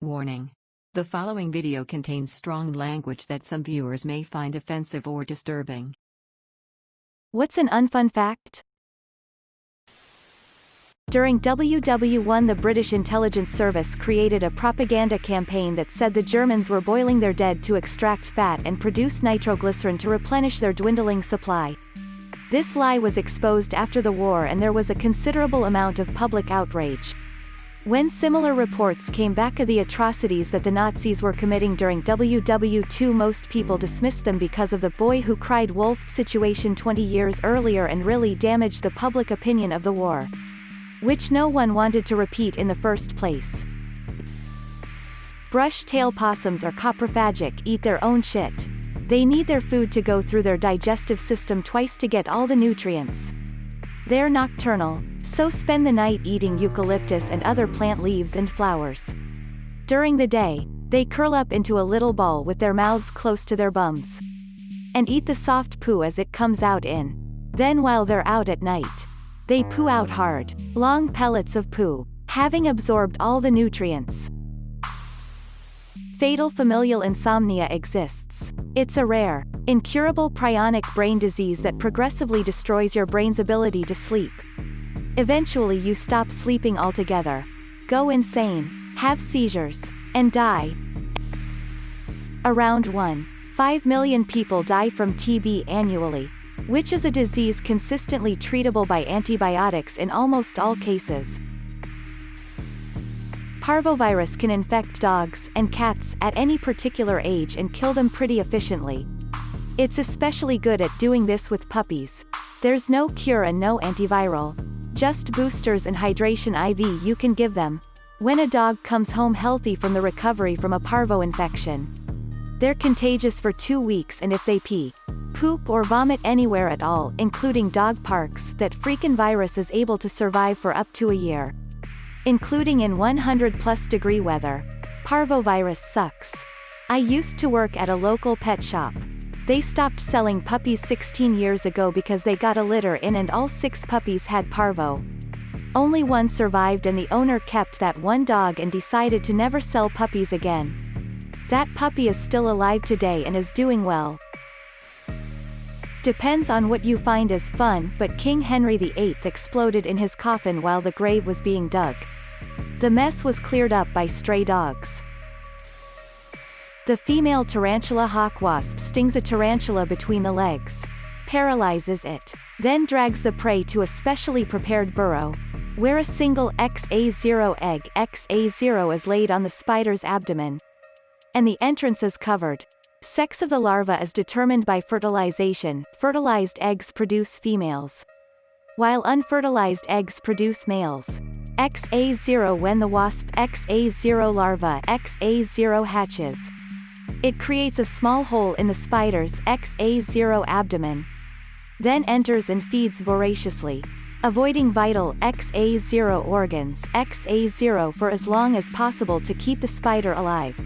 Warning. The following video contains strong language that some viewers may find offensive or disturbing. What's an unfun fact? During WW1, the British intelligence service created a propaganda campaign that said the Germans were boiling their dead to extract fat and produce nitroglycerin to replenish their dwindling supply. This lie was exposed after the war and there was a considerable amount of public outrage. When similar reports came back of the atrocities that the Nazis were committing during WW2, most people dismissed them because of the boy who cried wolf situation 20 years earlier and really damaged the public opinion of the war, which no one wanted to repeat in the first place. Brush-tail possums are coprophagic, eat their own shit. They need their food to go through their digestive system twice to get all the nutrients. They're nocturnal, so spend the night eating eucalyptus and other plant leaves and flowers. During the day, they curl up into a little ball with their mouths close to their bums, and eat the soft poo as it comes out in. Then while they're out at night, they poo out hard, long pellets of poo, having absorbed all the nutrients. Fatal familial insomnia exists. It's a rare, incurable prionic brain disease that progressively destroys your brain's ability to sleep. Eventually you stop sleeping altogether, go insane, have seizures, and die. Around 1.5 million people die from TB annually, which is a disease consistently treatable by antibiotics in almost all cases. Parvovirus can infect dogs and cats at any particular age and kill them pretty efficiently. It's especially good at doing this with puppies. There's no cure and no antiviral, just boosters and hydration IV you can give them when a dog comes home healthy from the recovery from a parvo infection. They're contagious for 2 weeks, and if they pee, poop or vomit anywhere at all, including dog parks, that freakin' virus is able to survive for up to a year, including in 100+ degree weather. Parvovirus sucks. I used to work at a local pet shop. They stopped selling puppies 16 years ago because they got a litter in and all 6 puppies had parvo. Only one survived and the owner kept that one dog and decided to never sell puppies again. That puppy is still alive today and is doing well. Depends on what you find as fun, but King Henry VIII exploded in his coffin while the grave was being dug. The mess was cleared up by stray dogs. The female tarantula hawk wasp stings a tarantula between the legs, paralyzes it, then drags the prey to a specially prepared burrow, where a single XA0 egg XA0 is laid on the spider's abdomen, and the entrance is covered. Sex of the larva is determined by fertilization. Fertilized eggs produce females, while unfertilized eggs produce males. XA0 When the wasp XA0 larva XA0 hatches, it creates a small hole in the spider's XA0 abdomen, then enters and feeds voraciously, avoiding vital XA0 organs XA0 for as long as possible to keep the spider alive.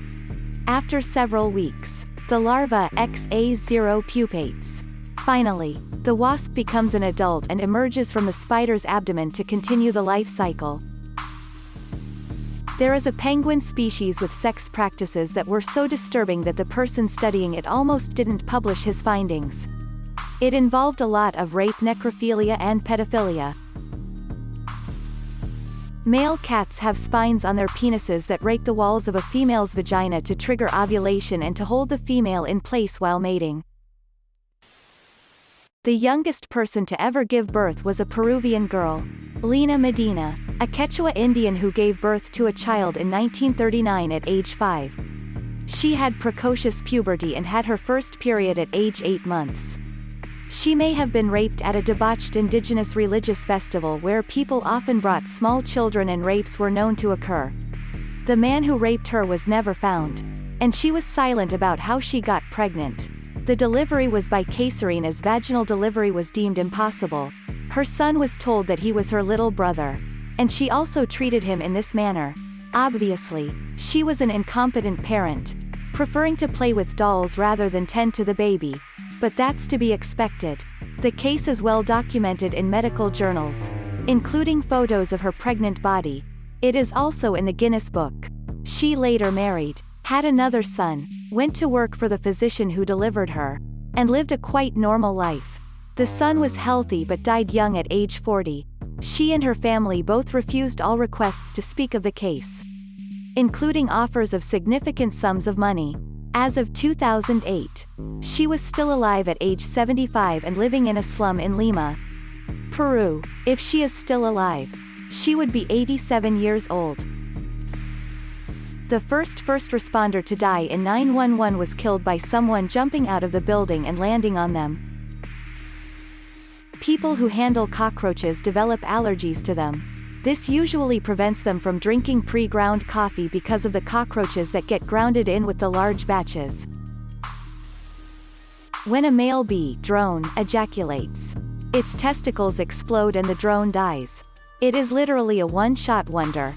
After several weeks, the larva XA0 pupates. Finally, the wasp becomes an adult and emerges from the spider's abdomen to continue the life cycle. There is a penguin species with sex practices that were so disturbing that the person studying it almost didn't publish his findings. It involved a lot of rape, necrophilia, and pedophilia. Male cats have spines on their penises that rake the walls of a female's vagina to trigger ovulation and to hold the female in place while mating. The youngest person to ever give birth was a Peruvian girl, Lina Medina, a Quechua Indian who gave birth to a child in 1939 at age 5. She had precocious puberty and had her first period at age 8 months. She may have been raped at a debauched indigenous religious festival where people often brought small children and rapes were known to occur. The man who raped her was never found, and she was silent about how she got pregnant. The delivery was by caesarean as vaginal delivery was deemed impossible. Her son was told that he was her little brother, and she also treated him in this manner. Obviously, she was an incompetent parent, preferring to play with dolls rather than tend to the baby. But that's to be expected. The case is well documented in medical journals, including photos of her pregnant body. It is also in the Guinness Book. She later married, had another son, went to work for the physician who delivered her, and lived a quite normal life. The son was healthy but died young at age 40. She and her family both refused all requests to speak of the case, including offers of significant sums of money. As of 2008, she was still alive at age 75 and living in a slum in Lima, Peru. If she is still alive, she would be 87 years old. The first responder to die in 911 was killed by someone jumping out of the building and landing on them. People who handle cockroaches develop allergies to them. This usually prevents them from drinking pre-ground coffee because of the cockroaches that get grounded in with the large batches. When a male bee drone ejaculates, its testicles explode and the drone dies. It is literally a one-shot wonder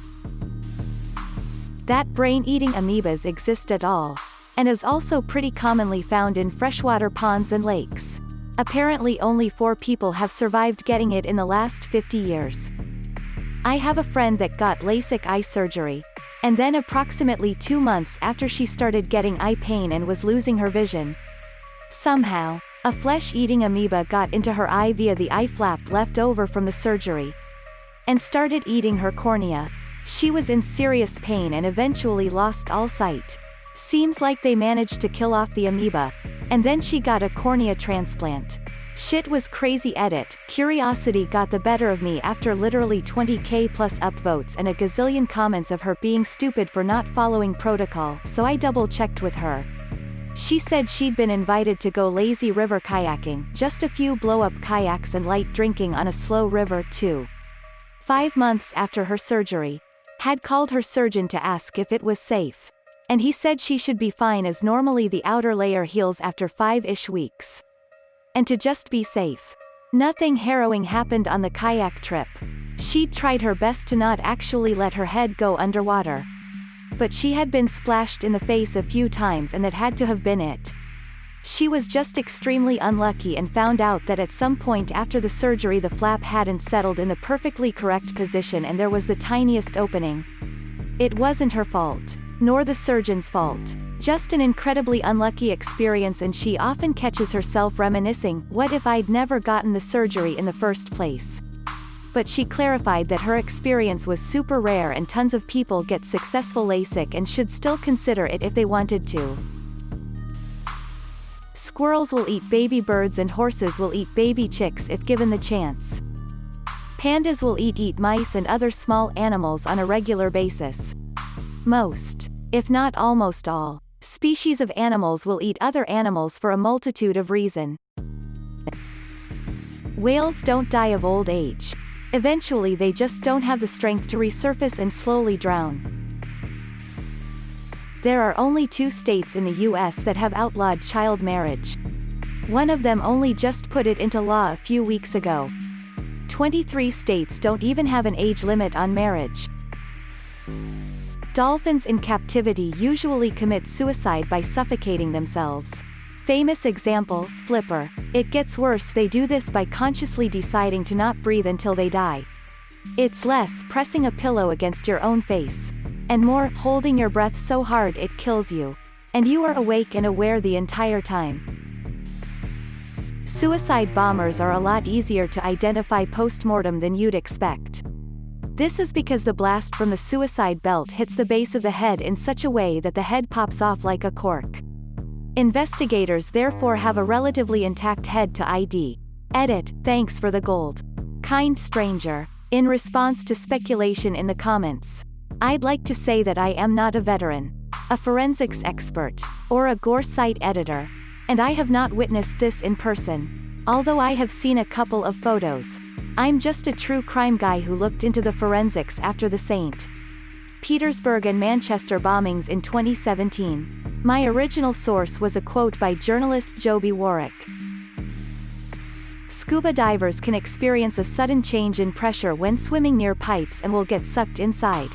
that brain-eating amoebas exist at all, and is also pretty commonly found in freshwater ponds and lakes. Apparently only 4 people have survived getting it in the last 50 years. I have a friend that got LASIK eye surgery, and then approximately 2 months after she started getting eye pain and was losing her vision, somehow, a flesh-eating amoeba got into her eye via the eye flap left over from the surgery, and started eating her cornea. She was in serious pain and eventually lost all sight. Seems like they managed to kill off the amoeba, and then she got a cornea transplant. Shit was crazy. Edit. Curiosity got the better of me after literally 20k plus upvotes and a gazillion comments of her being stupid for not following protocol, so I double-checked with her. She said she'd been invited to go lazy river kayaking, just a few blow-up kayaks and light drinking on a slow river too. 5 months after her surgery, had called her surgeon to ask if it was safe, and he said she should be fine as normally the outer layer heals after 5-ish weeks. And to just be safe. Nothing harrowing happened on the kayak trip. She'd tried her best to not actually let her head go underwater, but she had been splashed in the face a few times and that had to have been it. She was just extremely unlucky and found out that at some point after the surgery the flap hadn't settled in the perfectly correct position and there was the tiniest opening. It wasn't her fault, nor the surgeon's fault. Just an incredibly unlucky experience, and she often catches herself reminiscing, what if I'd never gotten the surgery in the first place? But she clarified that her experience was super rare and tons of people get successful LASIK and should still consider it if they wanted to. Squirrels will eat baby birds and horses will eat baby chicks if given the chance. Pandas will eat mice and other small animals on a regular basis. Most, if not almost all, species of animals will eat other animals for a multitude of reasons. Whales don't die of old age. Eventually they just don't have the strength to resurface and slowly drown. There are only 2 states in the US that have outlawed child marriage. One of them only just put it into law a few weeks ago. 23 states don't even have an age limit on marriage. Dolphins in captivity usually commit suicide by suffocating themselves. Famous example, Flipper. It gets worse, they do this by consciously deciding to not breathe until they die. It's less pressing a pillow against your own face, and more holding your breath so hard it kills you, and you are awake and aware the entire time. Suicide bombers are a lot easier to identify post-mortem than you'd expect. This is because the blast from the suicide belt hits the base of the head in such a way that the head pops off like a cork. Investigators therefore have a relatively intact head to ID. Edit. Thanks for the gold, kind stranger. In response to speculation in the comments, I'd like to say that I am not a veteran, a forensics expert, or a gore site editor, and I have not witnessed this in person, although I have seen a couple of photos. I'm just a true crime guy who looked into the forensics after the St. Petersburg and Manchester bombings in 2017. My original source was a quote by journalist Joby Warwick. Scuba divers can experience a sudden change in pressure when swimming near pipes and will get sucked inside.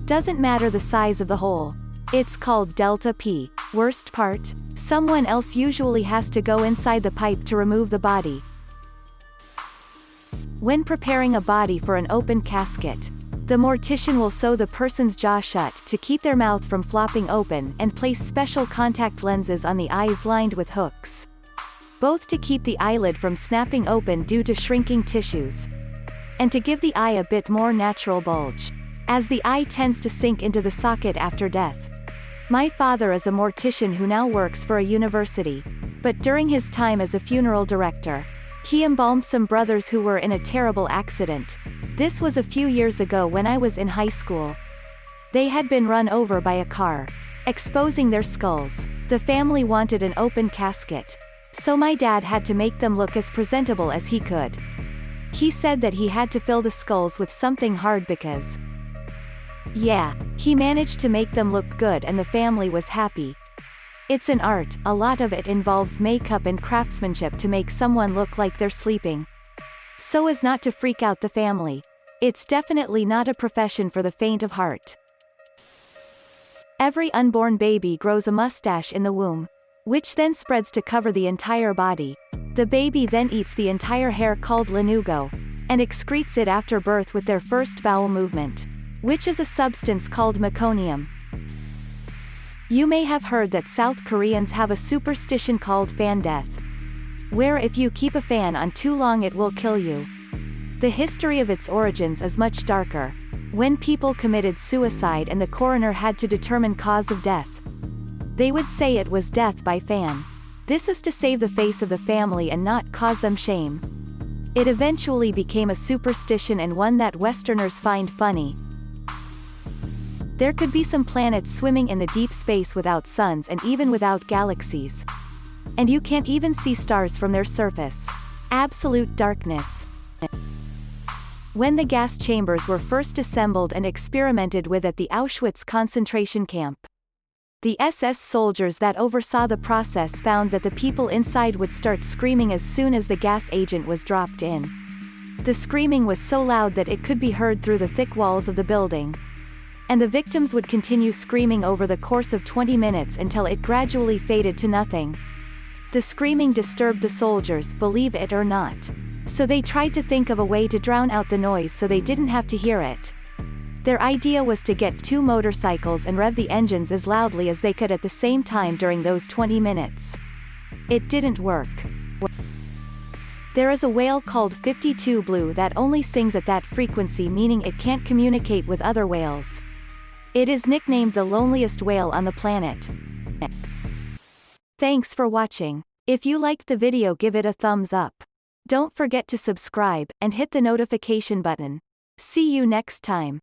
Doesn't matter the size of the hole. It's called delta P. Worst part? Someone else usually has to go inside the pipe to remove the body. When preparing a body for an open casket, The mortician will sew the person's jaw shut to keep their mouth from flopping open and place special contact lenses on the eyes lined with hooks, both to keep the eyelid from snapping open due to shrinking tissues, and to give the eye a bit more natural bulge, as the eye tends to sink into the socket after death. My father is a mortician who now works for a university, but during his time as a funeral director, he embalmed some brothers who were in a terrible accident. This was a few years ago when I was in high school. They had been run over by a car, exposing their skulls. The family wanted an open casket, so my dad had to make them look as presentable as he could. He said that he had to fill the skulls with something hard because, yeah, he managed to make them look good and the family was happy. It's an art, a lot of it involves makeup and craftsmanship to make someone look like they're sleeping, so as not to freak out the family. It's definitely not a profession for the faint of heart. Every unborn baby grows a mustache in the womb, which then spreads to cover the entire body. The baby then eats the entire hair called lanugo, and excretes it after birth with their first bowel movement, which is a substance called meconium. You may have heard that South Koreans have a superstition called fan death, where if you keep a fan on too long it will kill you. The history of its origins is much darker. When people committed suicide and the coroner had to determine cause of death, they would say it was death by fan. This is to save the face of the family and not cause them shame. It eventually became a superstition and one that Westerners find funny. There could be some planets swimming in the deep space without suns and even without galaxies. And you can't even see stars from their surface. Absolute darkness. When the gas chambers were first assembled and experimented with at the Auschwitz concentration camp, the SS soldiers that oversaw the process found that the people inside would start screaming as soon as the gas agent was dropped in. The screaming was so loud that it could be heard through the thick walls of the building, and the victims would continue screaming over the course of 20 minutes until it gradually faded to nothing. The screaming disturbed the soldiers, believe it or not, so they tried to think of a way to drown out the noise so they didn't have to hear it. Their idea was to get 2 motorcycles and rev the engines as loudly as they could at the same time during those 20 minutes. It didn't work. There is a whale called 52 Blue that only sings at that frequency, meaning it can't communicate with other whales. It is nicknamed the loneliest whale on the planet. Thanks for watching. If you liked the video, give it a thumbs up. Don't forget to subscribe and hit the notification button. See you next time.